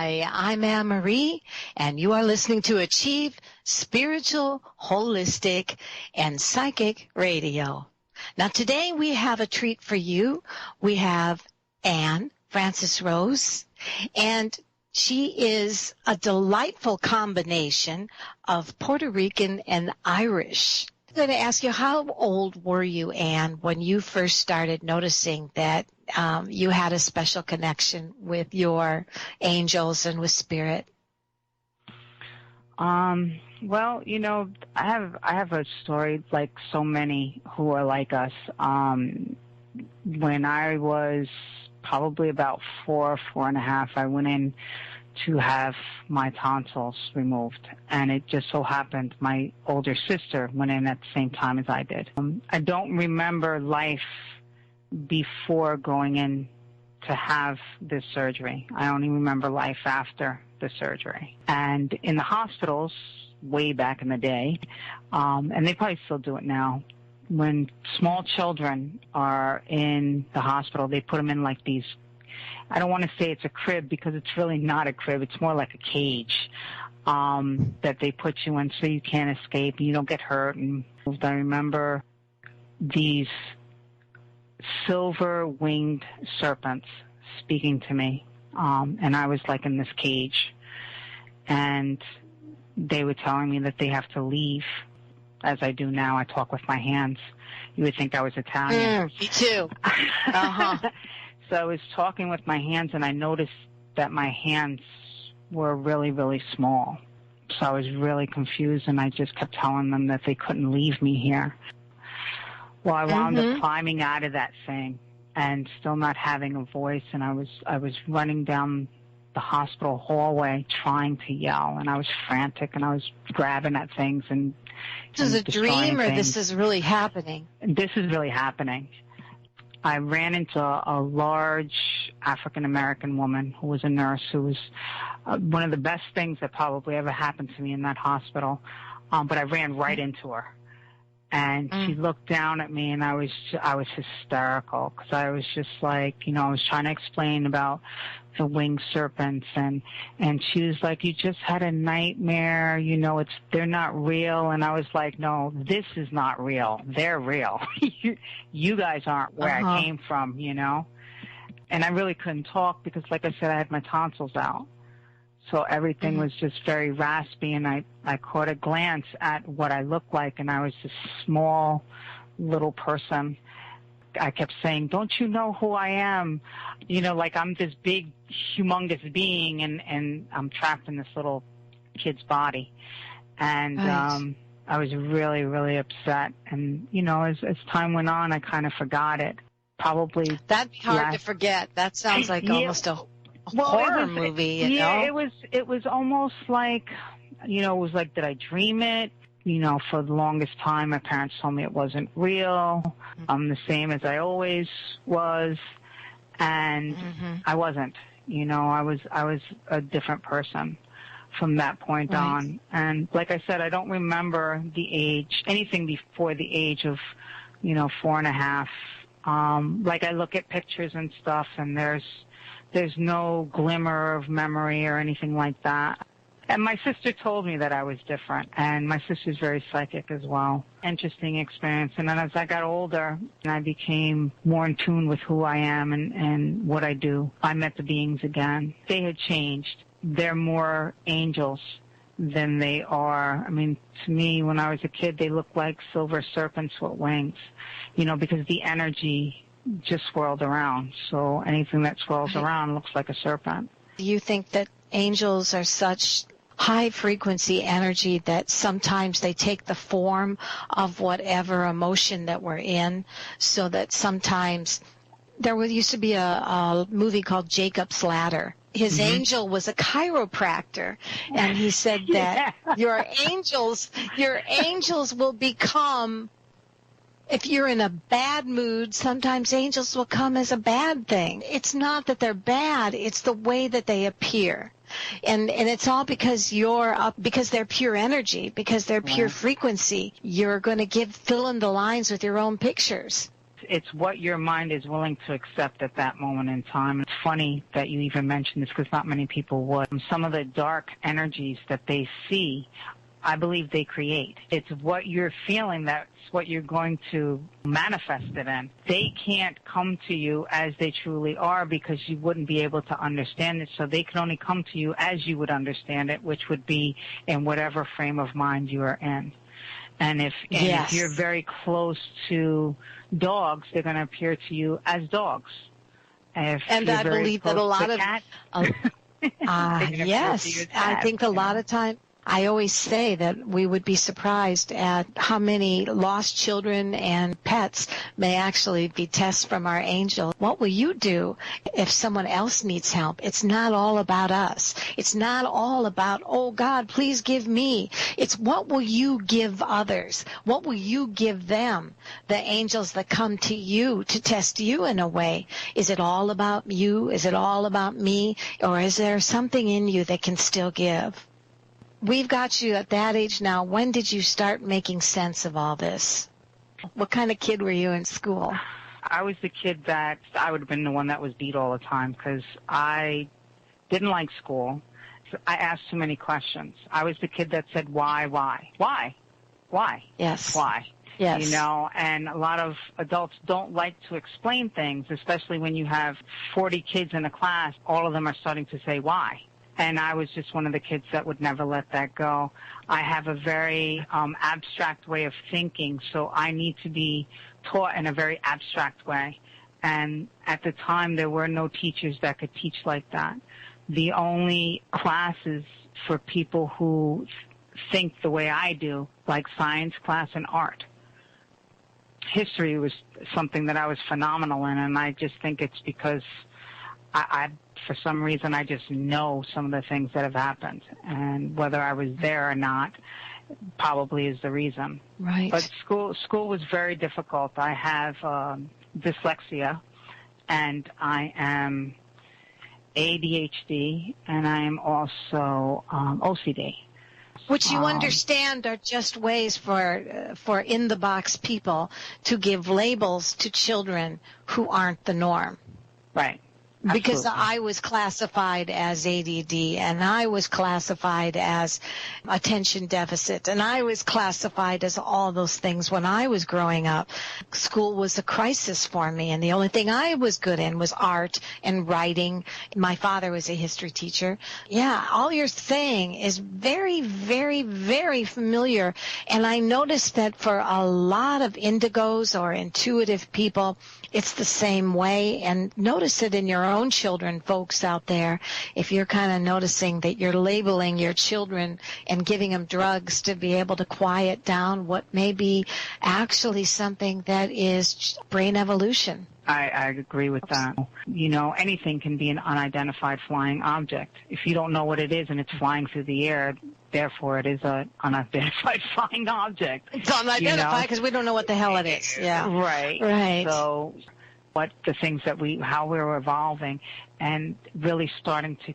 Hi, I'm Anne Marie, and you are listening to Achieve Spiritual, Holistic, and Psychic Radio. Now, today we have a treat for you. We have Anne Francis Rose, and she is a delightful combination of Puerto Rican and Irish. I'm going to ask you, how old were you, Anne, when you first started noticing that you had a special connection with your angels and with spirit? Well, you know, I have a story like so many who are like us. When I was probably about 4.5, I went in to have my tonsils removed, and it just so happened my older sister went in at the same time as I did. I don't remember life before going in to have this surgery. I only remember life after the surgery. And in the hospitals, way back in the day, and they probably still do it now, when small children are in the hospital, they put them in like these, I don't want to say it's a crib because it's really not a crib. It's more like a cage that they put you in so you can't escape and you don't get hurt. And I remember these silver-winged serpents speaking to me, and I was like in this cage, and they were telling me that they have to leave. As I do now, I talk with my hands. You would think I was Italian. Me too. Uh-huh. So I was talking with my hands, and I noticed that my hands were really, really small. So I was really confused, and I just kept telling them that they couldn't leave me here. Well, I wound up climbing out of that thing and still not having a voice, and I was running down the hospital hallway trying to yell, and I was frantic, and I was grabbing at things and this is a dream, or things. this is really happening? This is really happening. I ran into a large African-American woman who was a nurse, who was one of the best things that probably ever happened to me in that hospital, but I ran right into her. And she looked down at me, and I was hysterical because I was just like, you know, I was trying to explain about the winged serpents, and she was like, you just had a nightmare, you know, they're not real. And I was like, no, this is not real. They're real. You guys aren't where I came from, you know. And I really couldn't talk because, like I said, I had my tonsils out. So everything was just very raspy, and I caught a glance at what I looked like, and I was this small little person. I kept saying, don't you know who I am? You know, like I'm this big, humongous being, and I'm trapped in this little kid's body. And I was really, really upset. And, you know, as time went on, I kind of forgot it. Probably. That'd be hard to forget. That sounds like almost a horror movie, you know? It was almost like, you know, it was like, did I dream it? You know, for the longest time, my parents told me it wasn't real. I'm the same as I always was, and I wasn't. You know, I was a different person from that point on. And like I said, I don't remember the age, anything before the age of, you know, 4.5. Like I look at pictures and stuff, and there's no glimmer of memory or anything like that. And my sister told me that I was different, and my sister's very psychic as well. Interesting experience. And then as I got older, and I became more in tune with who I am and what I do, I met the beings again. They had changed. They're more angels than they are. I mean, to me, when I was a kid, they looked like silver serpents with wings, you know, because the energy just swirled around. So anything that swirls around looks like a serpent. Do you think that angels are such high frequency energy that sometimes they take the form of whatever emotion that we're in, so that sometimes there used to be a movie called Jacob's Ladder. His angel was a chiropractor, and he said that your angels will become, if you're in a bad mood, sometimes angels will come as a bad thing. It's not that they're bad, it's the way that they appear. And it's all because because they're pure energy, because they're pure frequency. You're going to fill in the lines with your own pictures. It's what your mind is willing to accept at that moment in time. It's funny that you even mentioned this because not many people would. Some of the dark energies that they see, I believe they create. It's what you're feeling, that's what you're going to manifest it in. They can't come to you as they truly are because you wouldn't be able to understand it, so they can only come to you as you would understand it, which would be in whatever frame of mind you are in. And if you're very close to dogs, they're going to appear to you as dogs. And I believe that a lot of cats, yes, I think a lot of time. I always say that we would be surprised at how many lost children and pets may actually be tests from our angel. What will you do if someone else needs help? It's not all about us. It's not all about, oh God, please give me. It's what will you give others? What will you give them? The angels that come to you to test you in a way. Is it all about you? Is it all about me? Or is there something in you that can still give? We've got you at that age now. When did you start making sense of all this? What kind of kid were you in school? I was the kid that I would have been the one that was beat all the time because I didn't like school. I asked too many questions. I was the kid that said, why? Yes. Why? Yes. You know, and a lot of adults don't like to explain things, especially when you have 40 kids in a class. All of them are starting to say why. And I was just one of the kids that would never let that go. I have a very abstract way of thinking, so I need to be taught in a very abstract way. And at the time, there were no teachers that could teach like that. The only classes for people who think the way I do, like science class and art. History was something that I was phenomenal in, and I just think it's because I for some reason, I just know some of the things that have happened. And whether I was there or not probably is the reason. Right. But school was very difficult. I have dyslexia, and I am ADHD, and I am also OCD. Which you understand are just ways for in-the-box people to give labels to children who aren't the norm. Right. Because Absolutely. I was classified as ADD, and I was classified as attention deficit, and I was classified as all those things when I was growing up. School was a crisis for me, and the only thing I was good in was art and writing. My father was a history teacher. Yeah, all you're saying is very, very, very familiar, and I noticed that for a lot of indigos or intuitive people, it's the same way. And notice it in your own children, folks out there. If you're kind of noticing that you're labeling your children and giving them drugs to be able to quiet down what may be actually something that is brain evolution. I agree with that. You know, anything can be an unidentified flying object. If you don't know what it is and it's flying through the air, therefore it is an unidentified flying object. It's unidentified because we don't know what the hell it is. Yeah. Right. So what the things that how we're evolving and really starting to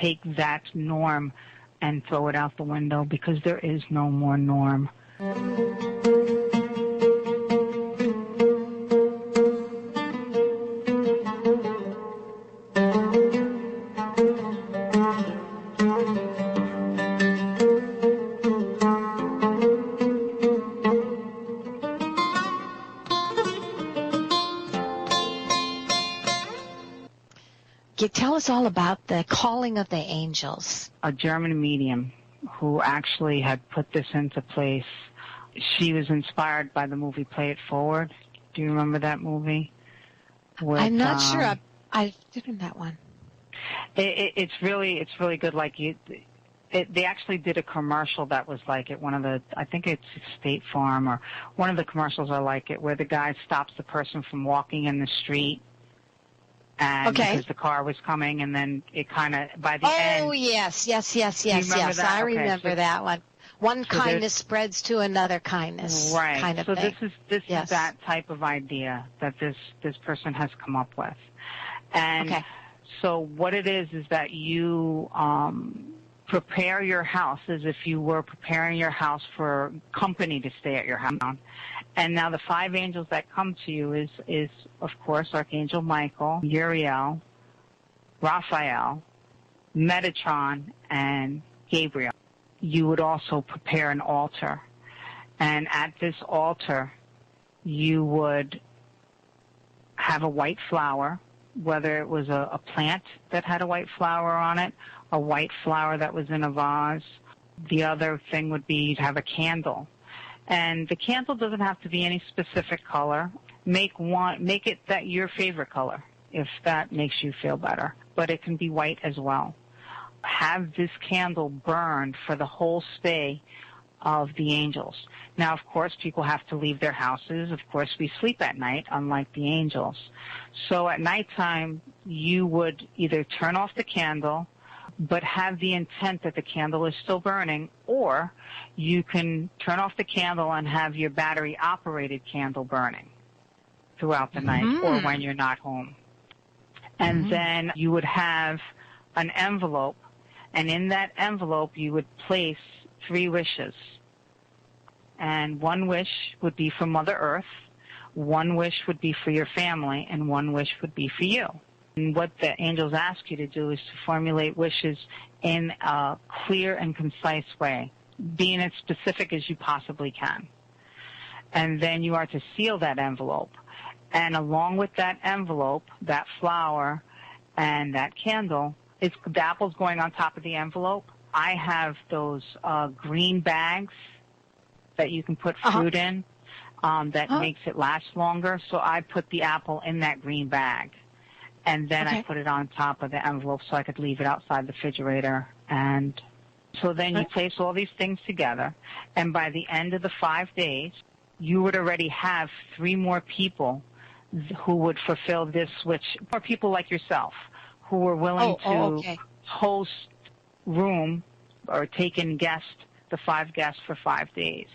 take that norm and throw it out the window because there is no more norm. Tell us all about the calling of the angels. A German medium who actually had put this into place. She was inspired by the movie Play It Forward. Do you remember that movie? I'm not sure. I've seen that one. It's really good. Like they actually did a commercial that was like it. I think it's State Farm or one of the commercials are like it, where the guy stops the person from walking in the street. And because the car was coming, and then it kind of, by the end... Oh, yes. I that? remember that one. One kindness spreads to another kindness. Right. Kind of so thing. This is that type of idea that this person has come up with. And so what it is that you prepare your house as if you were preparing your house for company to stay at your house. And now the 5 angels that come to you is of course, Archangel Michael, Uriel, Raphael, Metatron, and Gabriel. You would also prepare an altar. And at this altar, you would have a white flower, whether it was a plant that had a white flower on it, a white flower that was in a vase. The other thing would be to have a candle. And the candle doesn't have to be any specific color. Make it that your favorite color, if that makes you feel better. But it can be white as well. Have this candle burned for the whole stay of the angels. Now, of course, people have to leave their houses. Of course, we sleep at night, unlike the angels. So at nighttime, you would either turn off the candle, but have the intent that the candle is still burning, or you can turn off the candle and have your battery-operated candle burning throughout the night or when you're not home. And then you would have an envelope, and in that envelope you would place 3 wishes. And 1 wish would be for Mother Earth, 1 wish would be for your family, and 1 wish would be for you. And what the angels ask you to do is to formulate wishes in a clear and concise way, being as specific as you possibly can. And then you are to seal that envelope. And along with that envelope, that flower, and that candle, the apple's going on top of the envelope. I have those green bags that you can put fruit in that makes it last longer. So I put the apple in that green bag. And then I put it on top of the envelope so I could leave it outside the refrigerator. And so then you place all these things together. And by the end of the 5 days, you would already have 3 more people who would fulfill this wish, or people like yourself who were willing to host room or take in guests, the 5 guests for 5 days.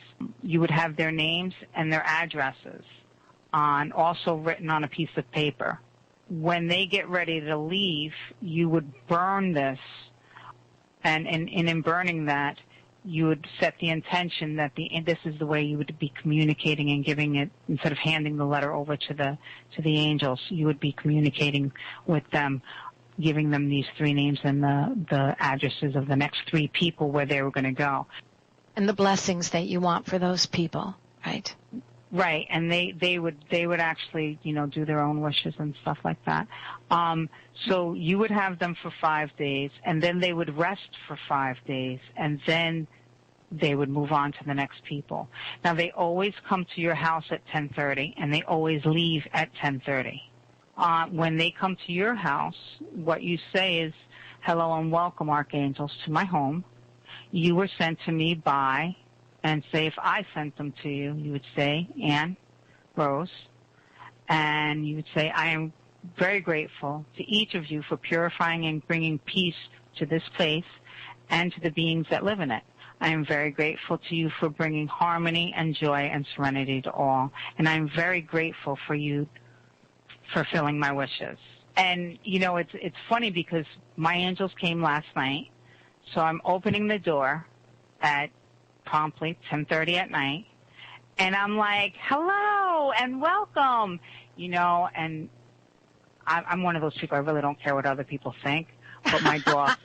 You would have their names and their addresses also written on a piece of paper. When they get ready to leave, you would burn this, and in burning that, you would set the intention that this is the way you would be communicating and giving it, instead of handing the letter over to the angels, you would be communicating with them, giving them these 3 names and the addresses of the next 3 people where they were going to go. And the blessings that you want for those people, right? Right, and they would actually, do their own wishes and stuff like that. So you would have them for 5 days, and then they would rest for 5 days, and then they would move on to the next people. Now, they always come to your house at 10:30, and they always leave at 10:30. When they come to your house, what you say is, "Hello and welcome, archangels, to my home. You were sent to me by," and say, if I sent them to you, you would say, "Ann, Rose," and you would say, "I am very grateful to each of you for purifying and bringing peace to this place and to the beings that live in it. I am very grateful to you for bringing harmony and joy and serenity to all, and I am very grateful for you fulfilling my wishes." And, it's funny because my angels came last night, so I'm opening the door at promptly 10:30 at night, and I'm like, "Hello and welcome," and I'm one of those people, I really don't care what other people think, but my dog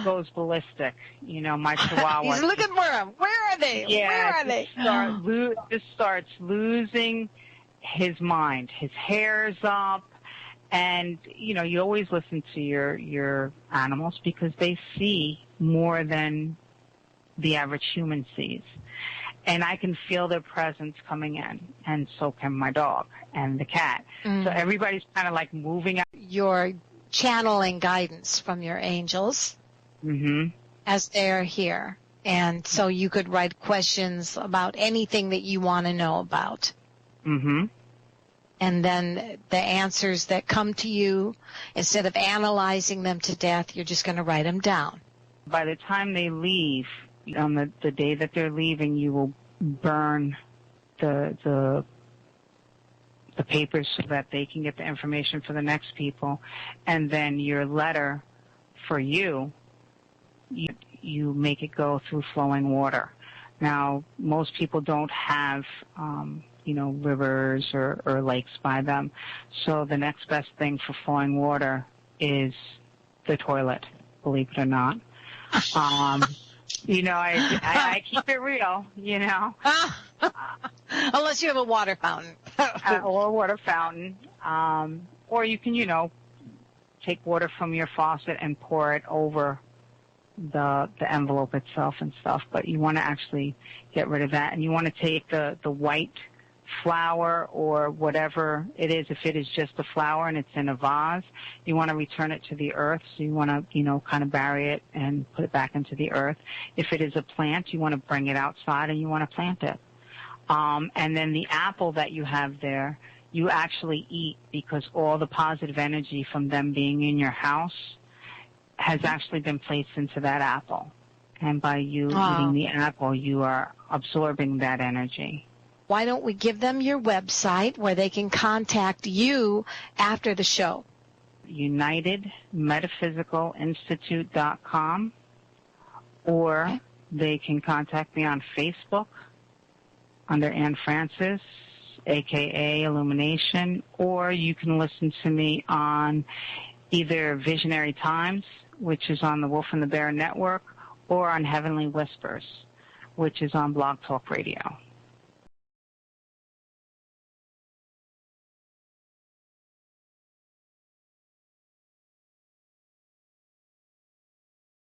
goes ballistic, my Chihuahua. He's looking for them. Where are they? Yeah, where are they? Just starts losing his mind. His hair's up, and, you always listen to your animals because they see more than the average human sees. And I can feel their presence coming in, and so can my dog and the cat. So everybody's kind of like moving out. You're channeling guidance from your angels as they're here. And so you could write questions about anything that you want to know about. And then the answers that come to you, instead of analyzing them to death, you're just going to write them down. By the time they leave, on the day that they're leaving, you will burn the papers so that they can get the information for the next people. And then your letter for you make it go through flowing water. Now, most people don't have, rivers or lakes by them. So the next best thing for flowing water is the toilet, believe it or not. I keep it real, Unless you have a water fountain. or a water fountain. Or you can, take water from your faucet and pour it over the envelope itself and stuff. But you want to actually get rid of that. And you want to take the white flower or whatever it is. If it is just a flower and it's in a vase, you want to return it to the earth. So you want to, kind of bury it and put it back into the earth. If it is a plant, you want to bring it outside and you want to plant it. And then the apple that you have there, you actually eat, because all the positive energy from them being in your house has actually been placed into that apple. And by you eating the apple, you are absorbing that energy. Why don't we give them your website where they can contact you after the show? UnitedMetaphysicalinstitute.com, or they can contact me on Facebook under Anne Francis, a.k.a. Illumination, or you can listen to me on either Visionary Times, which is on the Wolf and the Bear Network, or on Heavenly Whispers, which is on Blog Talk Radio.